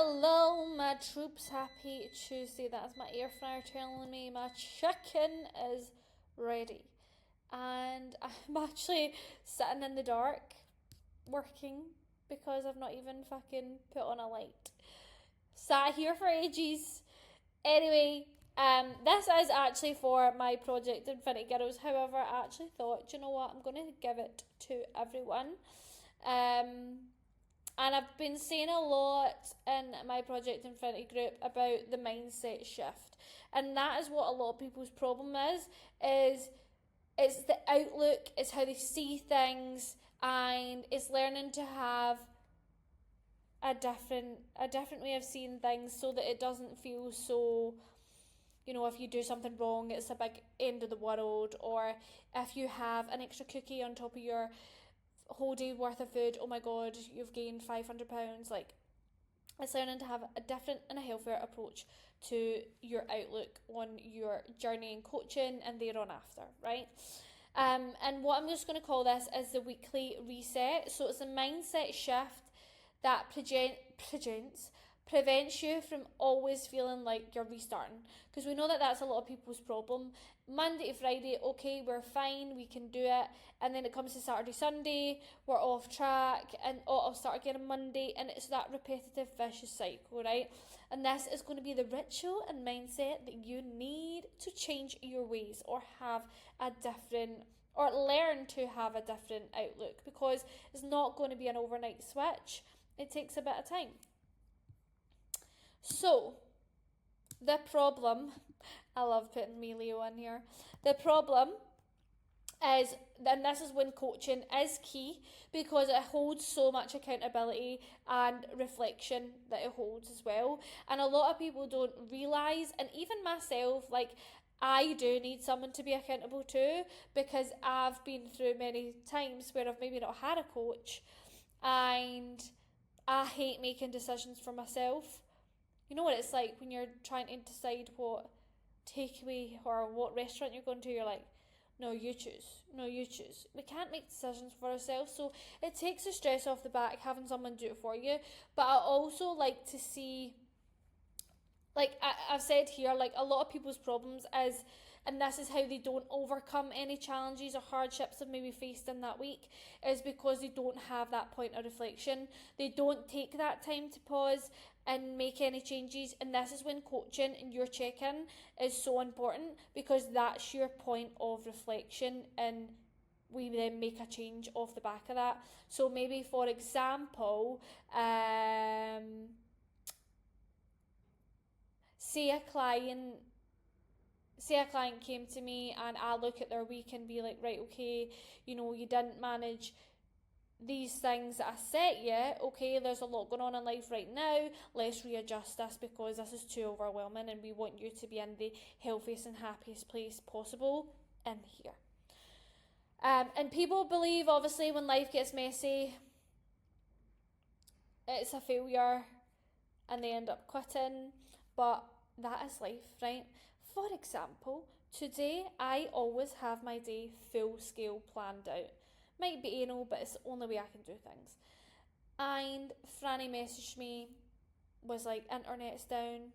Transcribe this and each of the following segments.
Hello, my troops. Happy Tuesday. That's my air fryer telling me my chicken is ready. And I'm actually sitting in the dark working because I've not even fucking put on a light. Sat here for ages. Anyway, this is actually for my project Infinity Girls. However, I actually thought, you know what, I'm going to give it to everyone. And I've been saying a lot in my Project Infinity group about the mindset shift. And that is what a lot of people's problem is it's the outlook, it's how they see things, and it's learning to have a different way of seeing things so that it doesn't feel so, if you do something wrong, it's a big end of the world, or if you have an extra cookie on top of your whole day worth of food, oh my god, you've gained £500. Like, it's learning to have a different and a healthier approach to your outlook on your journey in coaching and thereon after, right? And what I'm just going to call this is the weekly reset. So it's a mindset shift that prevents you from always feeling like you're restarting, because we know that that's a lot of people's problem. Monday to Friday, okay, we're fine, we can do it, and then it comes to Saturday, Sunday, we're off track, and I'll start again on Monday, and it's that repetitive vicious cycle, right? And this is going to be the ritual and mindset that you need to change your ways, or have a different, or learn to have a different outlook, because it's not going to be an overnight switch. It takes a bit of time. So, the problem, I love putting me Leo in here. The problem is, and this is when coaching is key, because it holds so much accountability and reflection that it holds as well. And a lot of people don't realise, and even myself, like, I do need someone to be accountable to, because I've been through many times where I've maybe not had a coach, and I hate making decisions for myself. You know what it's like when you're trying to decide what takeaway or what restaurant you're going to, you're like, no, you choose. No, you choose. We can't make decisions for ourselves, so it takes the stress off the back having someone do it for you. But I also like to see, like I've said here, like a lot of people's problems is, and this is how they don't overcome any challenges or hardships they've maybe faced in that week, is because they don't have that point of reflection. They don't take that time to pause and make any changes. And this is when coaching and your check-in is so important, because that's your point of reflection, and we then make a change off the back of that. So maybe, for example, say a client came to me, and I look at their week and be like, right, okay, you didn't manage these things that I set you. Okay, there's a lot going on in life right now. Let's readjust this, because this is too overwhelming, and we want you to be in the healthiest and happiest place possible in here. And people believe, obviously, when life gets messy, it's a failure, and they end up quitting. But that is life, right? For example, today I always have my day full scale planned out. Might be anal, but it's the only way I can do things. And Franny messaged me, was like, internet's down,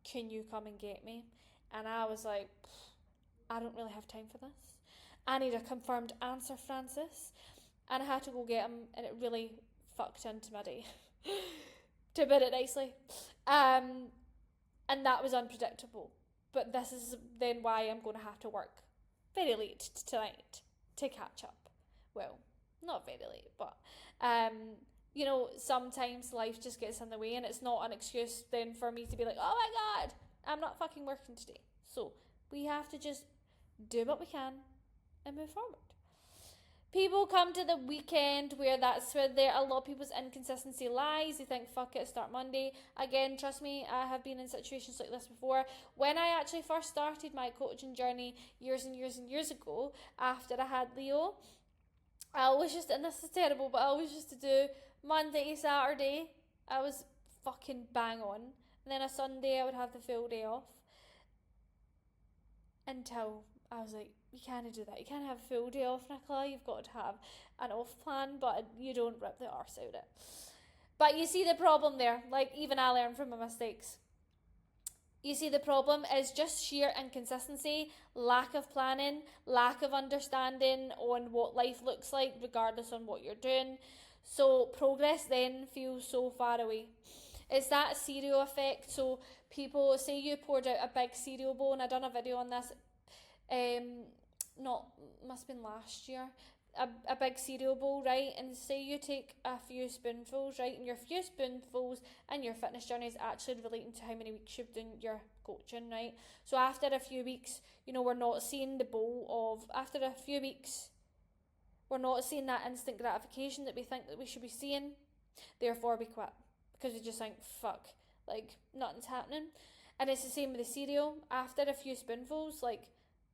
can you come and get me? And I was like, I don't really have time for this. I need a confirmed answer, Francis. And I had to go get him, and it really fucked into my day, to put it nicely. And that was unpredictable. But this is then why I'm going to have to work very late tonight to catch up. Well, not very late, but sometimes life just gets in the way, and it's not an excuse then for me to be like, oh my god, I'm not fucking working today. So we have to just do what we can and move forward. People come to the weekend where that's where a lot of people's inconsistency lies. They think, fuck it, start Monday. Again, trust me, I have been in situations like this before. When I actually first started my coaching journey years and years and years ago, after I had Leo, I always just, and this is terrible, but I always used to do Monday to Saturday. I was fucking bang on. And then a Sunday I would have the full day off. Until I was like, you can't do that. You can't have a full day off, Nicola. You've got to have an off plan, but you don't rip the arse out of it. But you see the problem there, like even I learn from my mistakes. You see, the problem is just sheer inconsistency, lack of planning, lack of understanding on what life looks like, regardless on what you're doing. So progress then feels so far away. It's that cereal effect. So people say you poured out a big cereal bowl, and I done a video on this. Um, not must have been last year. A big cereal bowl, right? And say you take a few spoonfuls, right? And your few spoonfuls and your fitness journey is actually relating to how many weeks you've done your coaching, right? So after a few weeks, we're not seeing the bowl of, after a few weeks, we're not seeing that instant gratification that we think that we should be seeing. Therefore, we quit because we just think, fuck, like nothing's happening. And it's the same with the cereal. After a few spoonfuls, like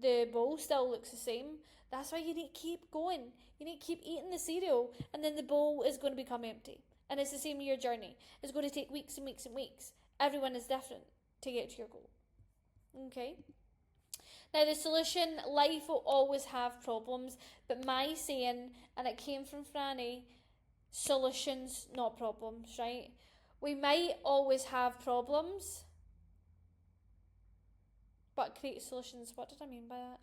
the bowl still looks the same. That's why you need to keep going. You need to keep eating the cereal, and then the bowl is going to become empty. And it's the same with your journey. It's going to take weeks and weeks and weeks. Everyone is different to get to your goal. Okay? Now, the solution, life will always have problems, but my saying, and it came from Franny, solutions, not problems, right? We might always have problems, but create solutions. What did I mean by that?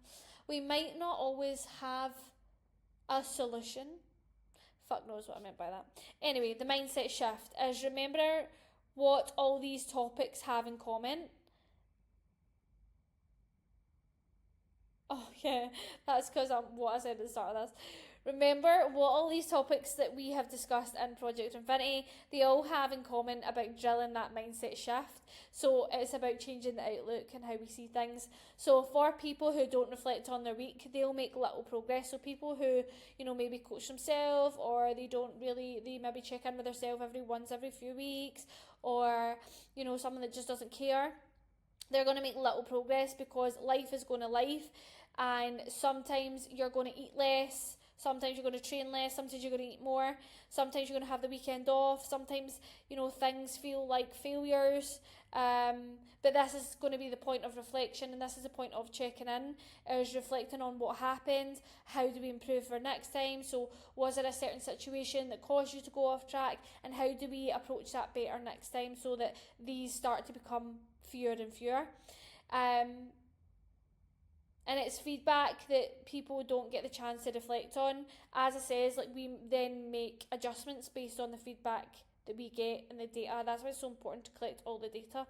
We might not always have a solution. Fuck knows what I meant by that. Anyway, the mindset shift is remember what all these topics have in common. Oh yeah, that's because what I said at the start of this. Remember what all these topics that we have discussed in Project Infinity, they all have in common about drilling that mindset shift. So it's about changing the outlook and how we see things. So for people who don't reflect on their week, they'll make little progress. So people who, maybe coach themselves, or they maybe check in with themselves every few weeks, or, someone that just doesn't care, they're going to make little progress because life is going to life. And sometimes you're going to eat less, sometimes you're going to train less, sometimes you're going to eat more, sometimes you're going to have the weekend off, sometimes, things feel like failures. But this is going to be the point of reflection, and this is the point of checking in, is reflecting on what happened, how do we improve for next time. So was there a certain situation that caused you to go off track, and how do we approach that better next time so that these start to become fewer and fewer. And it's feedback that people don't get the chance to reflect on. As I says, like we then make adjustments based on the feedback that we get and the data. That's why it's so important to collect all the data.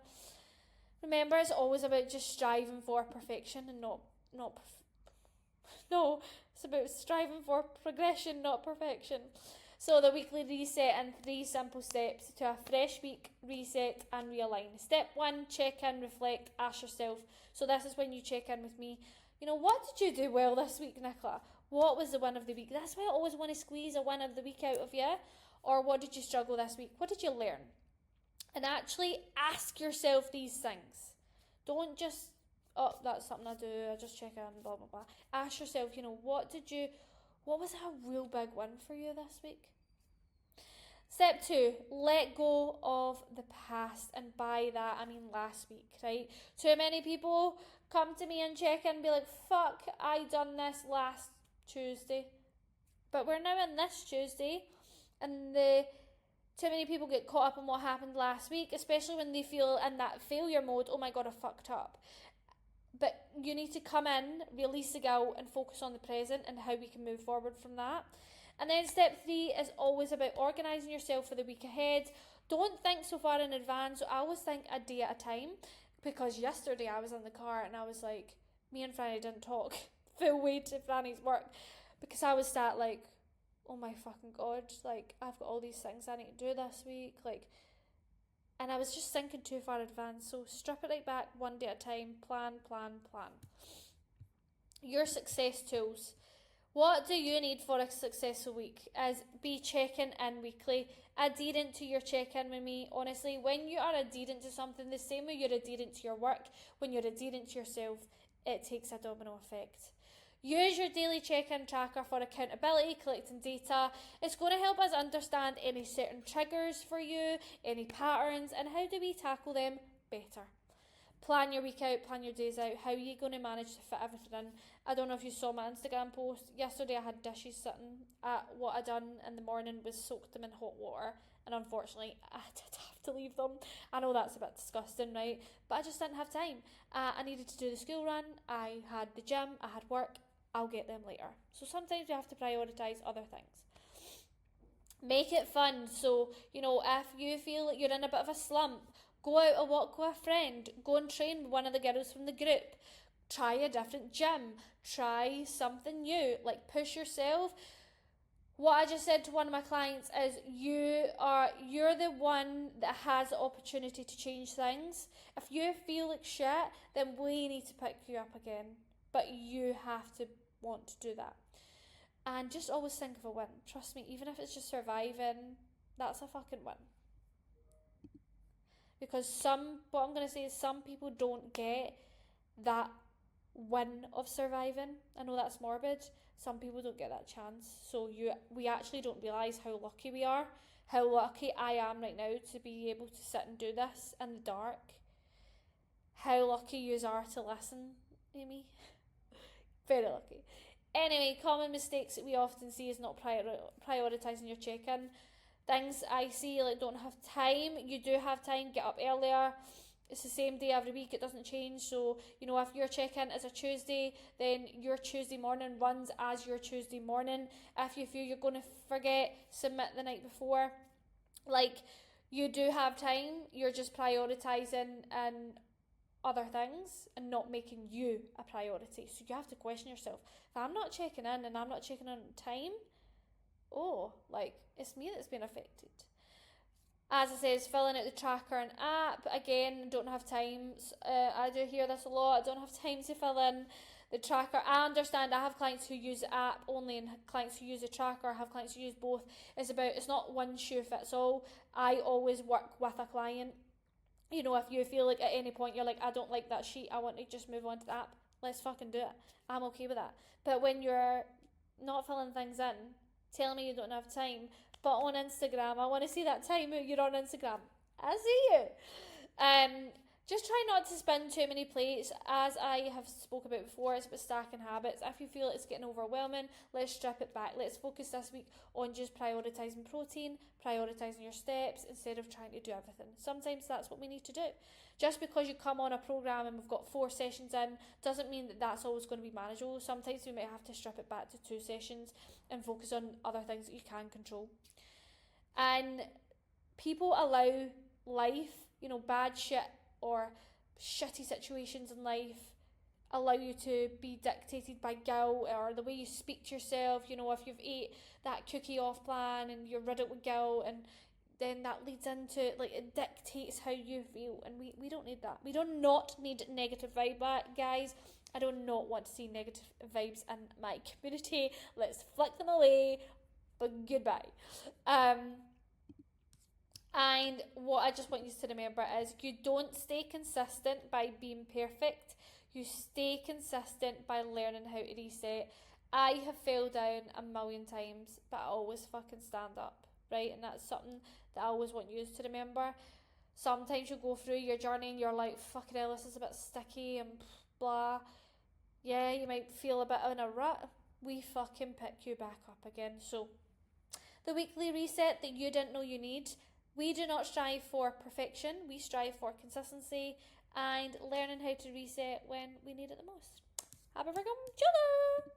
Remember, it's always about just striving for perfection and no, it's about striving for progression, not perfection. So the weekly reset in 3 simple steps to a fresh week, reset and realign. Step 1, check in, reflect, ask yourself. So this is when you check in with me. What did you do well this week, Nicola? What was the win of the week? That's why I always want to squeeze a win of the week out of you. Or what did you struggle this week? What did you learn? And actually ask yourself these things. Don't just, oh, that's something I do, I just check in, blah, blah, blah. Ask yourself, what was a real big win for you this week? Step 2, let go of the past, and by that I mean last week, right? Too many people come to me and check in and be like, fuck, I done this last Tuesday. But we're now in this Tuesday, and too many people get caught up in what happened last week, especially when they feel in that failure mode, oh my god, I fucked up. But you need to come in, release the guilt, and focus on the present and how we can move forward from that. And then step 3 is always about organising yourself for the week ahead. Don't think so far in advance. I always think a day at a time, because yesterday I was in the car and I was like, me and Franny didn't talk full way to Franny's work, because I was sat like, oh my fucking god, like I've got all these things I need to do this week, like, and I was just thinking too far in advance. So strip it right back, one day at a time, plan. Your success tools. What do you need for a successful week? Is be checking in weekly, adherent to your check-in with me. Honestly, when you are adherent to something, the same way you're adherent to your work, when you're adherent to yourself, it takes a domino effect. Use your daily check-in tracker for accountability, collecting data. It's going to help us understand any certain triggers for you, any patterns, and how do we tackle them better. Plan your week out, plan your days out. How are you going to manage to fit everything in? I don't know if you saw my Instagram post. Yesterday I had dishes sitting. What I done in the morning was soaked them in hot water and unfortunately I did have to leave them. I know that's a bit disgusting, right? But I just didn't have time. I needed to do the school run, I had the gym, I had work. I'll get them later. So sometimes you have to prioritise other things. Make it fun. So, if you feel like you're in a bit of a slump, go out a walk with a friend, go and train with one of the girls from the group, try a different gym, try something new, like push yourself. What I just said to one of my clients is you're the one that has the opportunity to change things. If you feel like shit, then we need to pick you up again. But you have to want to do that. And just always think of a win. Trust me, even if it's just surviving, that's a fucking win. Because what I'm going to say is some people don't get that win of surviving. I know that's morbid. Some people don't get that chance. So we actually don't realise how lucky we are. How lucky I am right now to be able to sit and do this in the dark. How lucky yous are to listen, Amy. Very lucky. Anyway, common mistakes that we often see is not prioritising your check-in. Things I see like don't have time. You do have time, get up earlier. It's the same day every week, it doesn't change. So, if your check-in is a Tuesday, then your Tuesday morning runs as your Tuesday morning. If you feel you're going to forget, submit the night before. Like, you do have time, you're just prioritising and other things and not making you a priority. So you have to question yourself. If I'm not checking in and I'm not checking in on time, it's me that's been affected. As I says, filling out the tracker and app, again, don't have time. I do hear this a lot. I don't have time to fill in the tracker. I understand. I have clients who use the app only and clients who use the tracker. I have clients who use both. It's not one shoe fits all. I always work with a client. If you feel like at any point you're like, I don't like that sheet, I want to just move on to the app, let's fucking do it. I'm okay with that. But when you're not filling things in, telling me you don't have time, but on Instagram, I want to see that time you're on Instagram. I see you. Just try not to spin too many plates. As I have spoke about before, it's about stacking habits. If you feel it's getting overwhelming, let's strip it back. Let's focus this week on just prioritising protein, prioritising your steps instead of trying to do everything. Sometimes that's what we need to do. Just because you come on a programme and we've got 4 sessions in doesn't mean that that's always going to be manageable. Sometimes we might have to strip it back to 2 sessions and focus on other things that you can control. And people allow life, bad shit or shitty situations in life allow you to be dictated by guilt or the way you speak to yourself. If you've ate that cookie off plan and you're riddled with guilt, and then that leads into it dictates how you feel, and we don't need that. We do not need negative vibe, guys. I do not want to see negative vibes in my community. Let's flick them away, but goodbye. And what I just want you to remember is you don't stay consistent by being perfect. You stay consistent by learning how to reset. I have fell down a million times, but I always fucking stand up, right? And that's something that I always want you to remember. Sometimes you go through your journey and you're like, fucking hell, this is a bit sticky and blah. Yeah, you might feel a bit in a rut. We fucking pick you back up again. So, the weekly reset that you didn't know you need. We do not strive for perfection, we strive for consistency and learning how to reset when we need it the most. Have a friggin' chiller!